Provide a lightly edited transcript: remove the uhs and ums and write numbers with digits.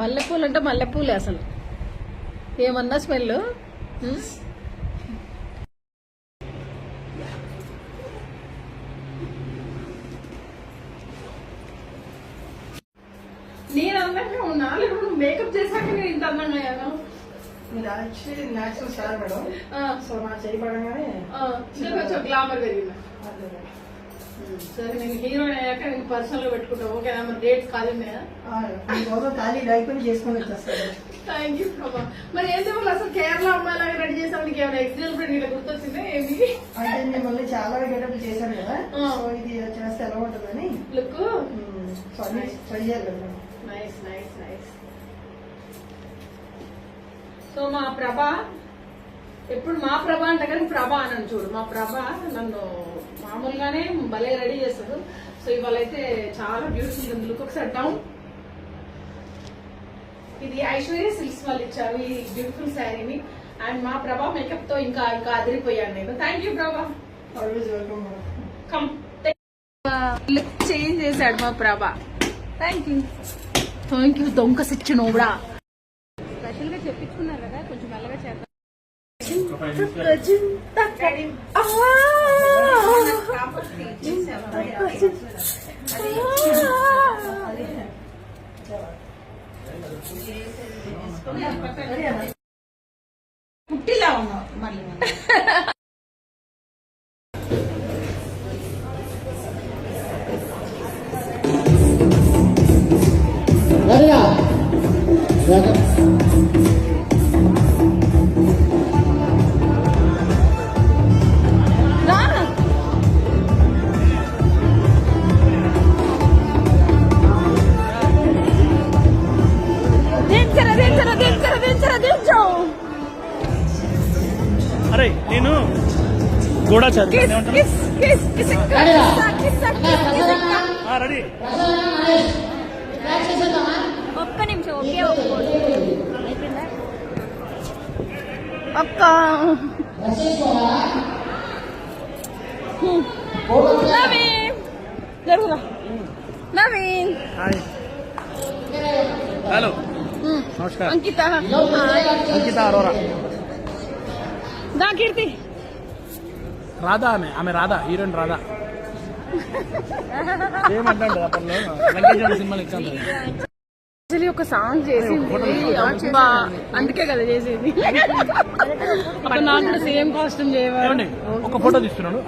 మల్లెపూలు అంటే మల్లెపూలే అసలు ఏమన్నా స్మెల్. నేను అందంగా ఉన్నా లేకపోతే నువ్వు మేకప్ చేశాక నేను ఇంత అందంగా అయ్యాను. మీరు actually natural star madam. So నా చేయబడగానే కొంచెం గ్లామర్ పెరిగింది. సరే నేను హీరోయిన్ అయ్యాక నేను పర్సనల్ గా పెట్టుకుంటాను. ఓకేనా? మరి డేట్స్ ఖాళీ ఉన్నాయా? ఖాళీ అయిపోయి చేసుకుని వచ్చేస్తాను. థ్యాంక్ యూ బాబా. మరి ఏంటి వాళ్ళు అసలు కేరళ అమ్మాయిలాగా రెడీ చేసాం, నీకు ఏమైనా ఎక్స్పీరియన్స్ ఫ్రెండ్ ఇలా గుర్తొచ్చిందా ఏమి? అంటే మిమ్మల్ని చాలా గెటప్ చేశాను కదా, సో ఇది చేస్తే ఎలా ఉంటుందని లుక్ ట్రై చేయాలి కదా. Nice nice nice. సో మా ప్రభా ఎప్పుడు మా ప్రభా అంటే కానీ ప్రభా అని చూడు. మా ప్రభా నన్ను మామూలుగానే భలే రెడీ చేస్తారు. సో ఇవాళ అయితే చాలా బ్యూటిఫుల్ ఉంది లుక్. ఒకసారి డౌన్. ఇది ఐశ్వర్య సిల్క్స్ వాళ్ళు ఇచ్చారు ఈ బ్యూటిఫుల్ శారీని. అండ్ మా ప్రభా మేకప్ తో ఇంకా ఇంకా అదిరిపోయాను నేను. థ్యాంక్ యూ ప్రభా. Always welcome. Come look change చేశాడు మా ప్రభా. Thank you thank you. దొంగ సిచ్చినోడా. స్పెషల్ గా చెప్పించుకున్నారు కదా, కొంచెం మెల్లగా చేద్దాం. పుట్టిలా ఉన్నావు మళ్ళీ. అరే నేను గూఢచారి రెడీ. ఒక్క నిమిషం. ఒకే ఒక్క నవీన్ జరుగుదా. నవీన్ హలో నమస్కారం. అంకిత అంకిత అరోరా. దా కీర్తి. రాధా ఆమె రాధా, హీరోయిన్ రాధా. ఏమంటాడు అప్పట్లో లంకేశ్వర సినిమాలు ఇచ్చాను. యాక్చువల్లీ ఒక సాంగ్ చేసింది, అందుకే కదా చేసేది. అప్పుడు నాకు సేమ్ కాస్ట్యూమ్ చేయవాలి. ఒక ఫోటో తీస్తున్నాడు.